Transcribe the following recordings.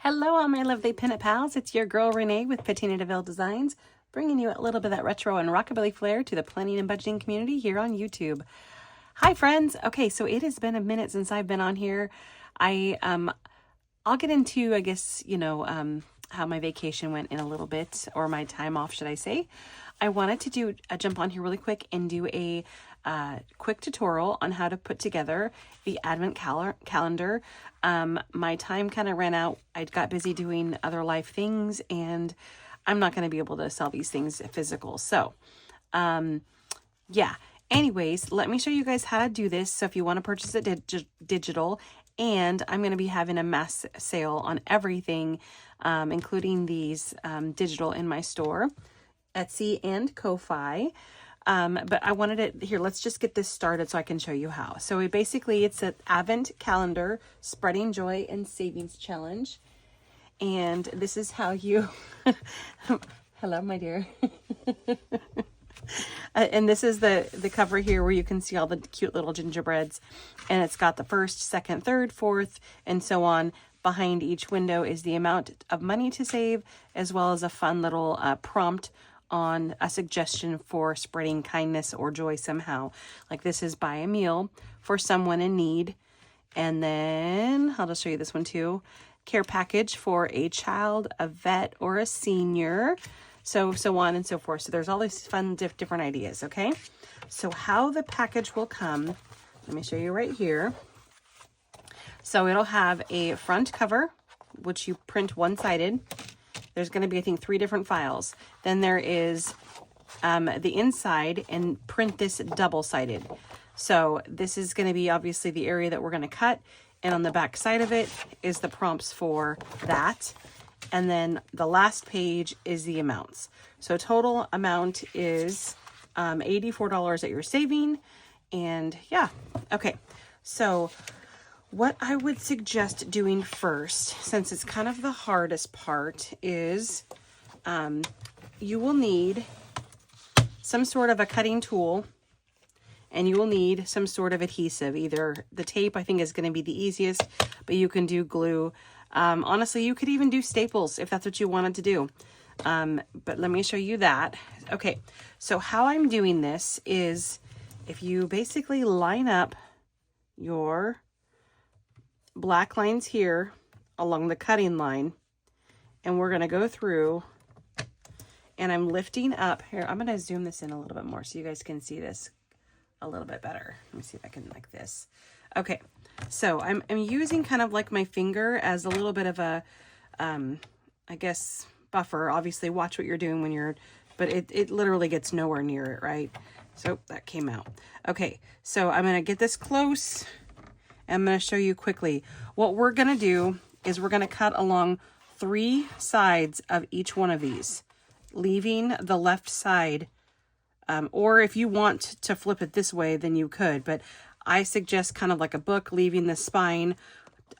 Hello, all my lovely pinup pals. It's your girl Renee with Patina DeVille Designs, bringing you a little bit of that retro and rockabilly flair to the planning and budgeting community here on YouTube. Hi, friends. Okay, so it has been a minute since I've been on here. I'll get into, I guess, how my vacation went in a little bit, or my time off, should I say. I wanted to do a jump on here really quick and do a quick tutorial on how to put together the advent calendar. My time kind of ran out. I got busy doing other life things, and I'm not going to be able to sell these things physical. So, yeah. Anyways, let me show you guys how to do this. So if you want to purchase it digital, and I'm going to be having a mass sale on everything, including these digital in my store, Etsy and Ko-Fi. But I wanted it here. Let's just get this started so I can show you how. So it's an Advent calendar, spreading joy and savings challenge. And this is how you, hello, my dear. And this is the cover here where you can see all the cute little gingerbreads, and it's got the first, second, third, fourth, and so on. Behind each window is the amount of money to save, as well as a fun little prompt on a suggestion for spreading kindness or joy somehow. Like this is buy a meal for someone in need. And then I'll just show you this one too. Care package for a child, a vet, or a senior. So on and so forth. So there's all these fun different ideas, okay? So how the package will come, let me show you right here. So it'll have a front cover, which you print one-sided. There's going to be, I think, 3 different files. Then there is the inside, and print this double-sided. So this is going to be obviously the area that we're going to cut. And on the back side of it is the prompts for that. And then the last page is the amounts. So total amount is $84 that you're saving. And yeah, okay. So what I would suggest doing first, since it's kind of the hardest part, is you will need some sort of a cutting tool, and you will need some sort of adhesive. Either the tape, I think, is going to be the easiest, but you can do glue. Honestly, you could even do staples if that's what you wanted to do. But let me show you that. Okay, so how I'm doing this is if you basically line up your black lines here along the cutting line, and we're going to go through, and I'm lifting up here. I'm going to zoom this in a little bit more so you guys can see this a little bit better. Let me see if I can like this. Okay, so I'm using kind of like my finger as a little bit of a, I guess, buffer. Obviously, watch what you're doing when you're, but it literally gets nowhere near it, right? So that came out. Okay, so I'm going to get this close. I'm going to show you quickly. What we're going to do is we're going to cut along 3 sides of each one of these, leaving the left side. Or if you want to flip it this way, then you could. But I suggest kind of like a book, leaving the spine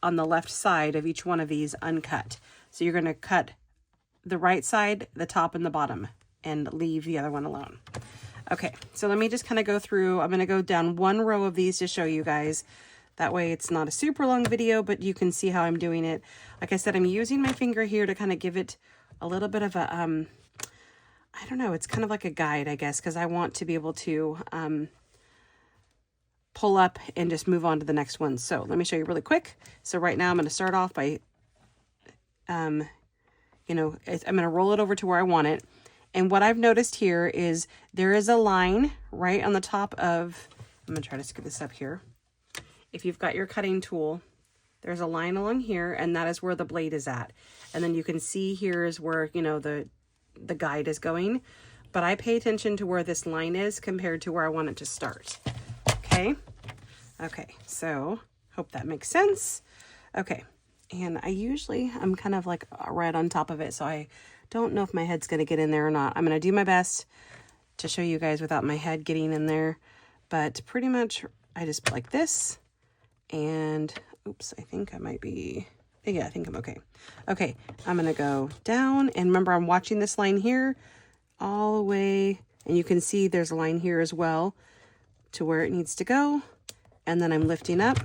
on the left side of each one of these uncut. So you're going to cut the right side, the top, and the bottom, and leave the other one alone. Okay, so let me just kind of go through. I'm going to go down 1 row of these to show you guys. That way it's not a super long video, but you can see how I'm doing it. Like I said, I'm using my finger here to kind of give it a little bit of a, I don't know, it's kind of like a guide, I guess, because I want to be able to pull up and just move on to the next one. So let me show you really quick. So right now I'm going to start off by, I'm going to roll it over to where I want it. And what I've noticed here is there is a line right on the top of, I'm going to try to scoop this up here. If you've got your cutting tool, there's a line along here, and that is where the blade is at. And then you can see here is where, the guide is going. But I pay attention to where this line is compared to where I want it to start. Okay? Okay, so hope that makes sense. Okay, and I'm kind of like right on top of it, so I don't know if my head's going to get in there or not. I'm going to do my best to show you guys without my head getting in there. But pretty much I just like this. And, oops, I think I might be, yeah, I think I'm okay. Okay, I'm going to go down. And remember, I'm watching this line here all the way. And you can see there's a line here as well to where it needs to go. And then I'm lifting up,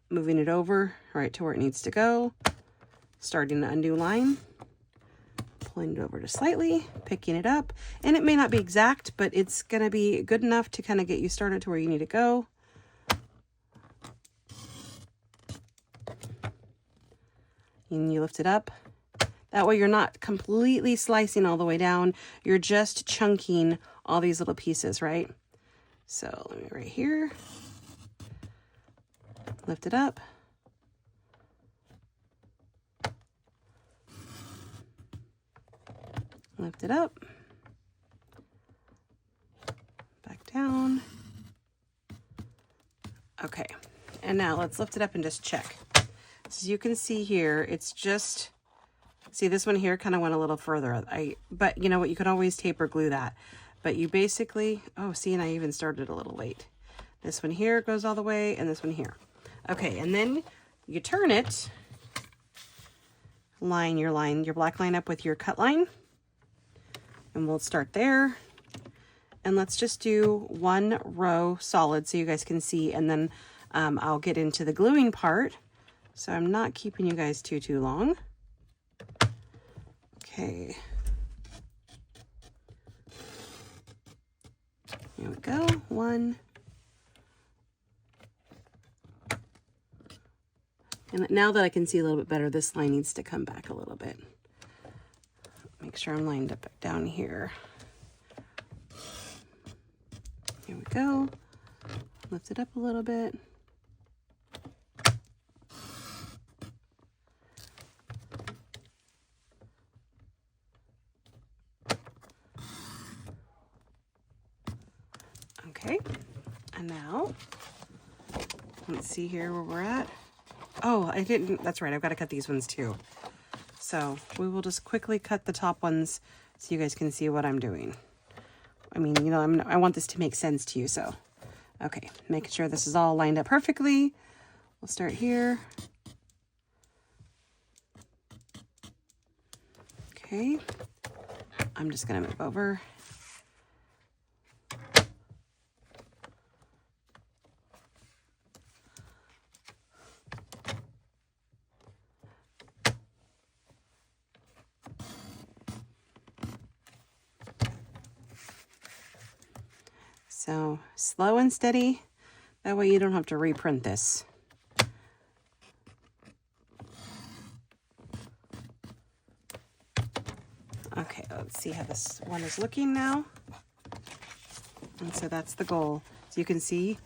moving it over right to where it needs to go. starting an undo line, pulling it over just slightly, picking it up, and it may not be exact, but it's going to be good enough to kind of get you started to where you need to go. And you lift it up. That way you're not completely slicing all the way down. You're just chunking all these little pieces, right? So let me right here. Lift it up. Lift it up. Back down. Okay. And now let's lift it up and just check. So you can see here, it's just, see this one here kind of went a little further. But you know what, you could always tape or glue that. But you basically, oh, see, and I even started a little late. This one here goes all the way, and this one here. Okay, and then you turn it, line your black line up with your cut line. And we'll start there. And let's just do one row solid so you guys can see, and then I'll get into the gluing part. So I'm not keeping you guys too long. Okay. Here we go. One. And now that I can see a little bit better, this line needs to come back a little bit. Make sure I'm lined up down here. Here we go. Lift it up a little bit. Okay, and now, let's see here where we're at. Oh, I didn't, that's right, I've got to cut these ones too. So we will just quickly cut the top ones so you guys can see what I'm doing. I mean, you know, I want this to make sense to you, so. Okay, making sure this is all lined up perfectly. We'll start here. Okay, I'm just gonna move over. So slow and steady, that way you don't have to reprint this. Okay, let's see how this one is looking now. And so that's the goal. So you can see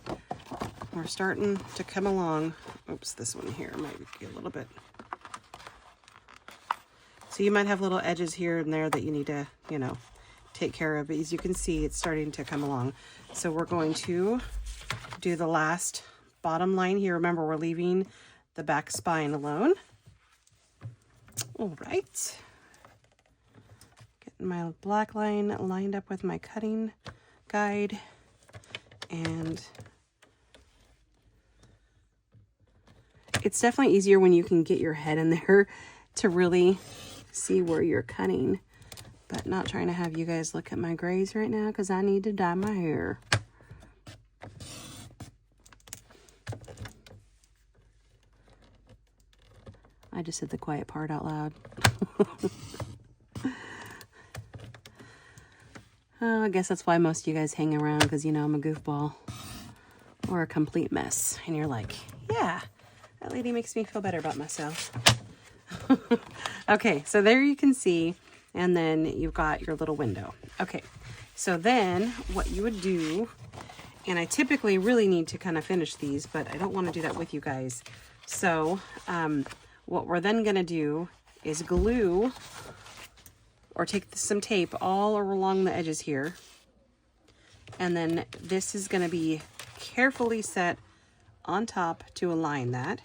we're starting to come along. Oops, this one here might be a little bit. So you might have little edges here and there that you need to, you know, take care of, but as you can see, it's starting to come along. So we're going to do the last bottom line here. Remember, we're leaving the back spine alone. All right. Getting my black line lined up with my cutting guide. And it's definitely easier when you can get your head in there to really see where you're cutting. But not trying to have you guys look at my grays right now because I need to dye my hair. I just said the quiet part out loud. Oh, I guess that's why most of you guys hang around, because you know I'm a goofball or a complete mess. And you're like, yeah, that lady makes me feel better about myself. Okay, so there you can see. And then you've got your little window. Okay, so then what you would do, and I typically really need to kind of finish these, but I don't want to do that with you guys. So what we're then going to do is glue or take some tape all along the edges here. And then this is going to be carefully set on top to align that.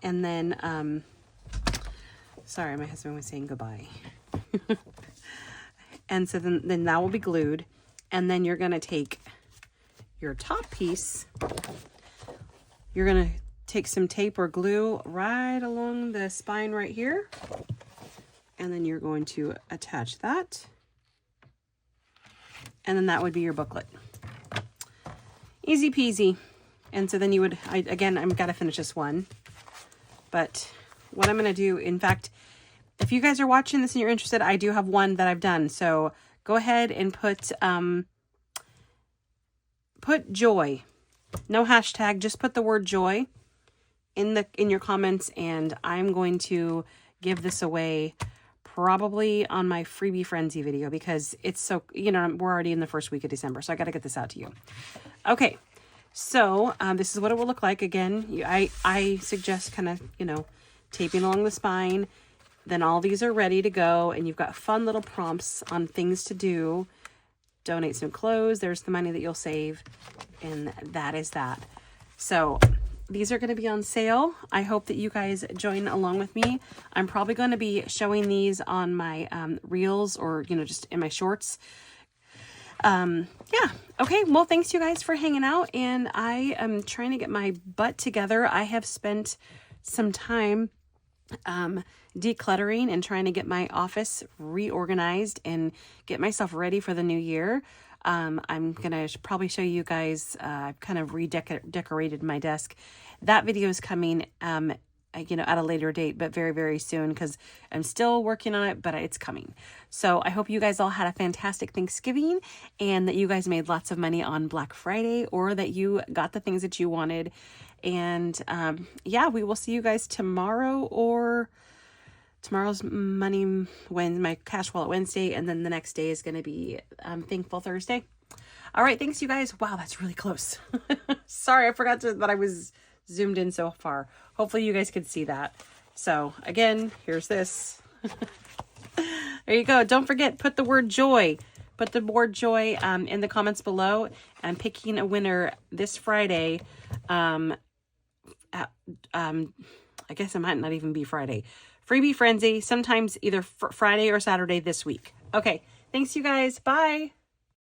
And then, sorry, my husband was saying goodbye. And so then that will be glued. And then you're going to take your top piece. You're going to take some tape or glue right along the spine right here. And then you're going to attach that. And then that would be your booklet. Easy peasy. And so then you would, again, I've got to finish this one. But what I'm going to do, in fact, if you guys are watching this and you're interested, I do have one that I've done. So go ahead and put joy. No hashtag, just put the word joy in your comments, and I'm going to give this away probably on my freebie frenzy video, because it's so, you know, we're already in the first week of December, so I got to get this out to you. Okay, so this is what it will look like. Again, I suggest kind of, you know, taping along the spine. Then all these are ready to go, and you've got fun little prompts on things to do. Donate some clothes. There's the money that you'll save, and that is that. So these are going to be on sale. I hope that you guys join along with me. I'm probably going to be showing these on my reels, or, you know, just in my shorts. Yeah. Okay. Well, thanks you guys for hanging out, and I am trying to get my butt together. I have spent some time decluttering and trying to get my office reorganized and get myself ready for the new year. I'm going to probably show you guys, I've kind of redecorated my desk. That video is coming, you know, at a later date, but very, very soon, because I'm still working on it, but it's coming. So I hope you guys all had a fantastic Thanksgiving, and that you guys made lots of money on Black Friday, or that you got the things that you wanted. And yeah, we will see you guys tomorrow, or tomorrow's my Cash Wallet Wednesday, and then the next day is going to be Thankful Thursday. All right, thanks you guys. Wow, that's really close. Sorry, I forgot that I was zoomed in so far. Hopefully you guys could see that. So again, here's this. There you go. Don't forget, put the word joy. Put the word joy in the comments below. I'm picking a winner this Friday. I guess it might not even be Friday. Freebie Frenzy, sometimes either Friday or Saturday this week. Okay, thanks you guys. Bye.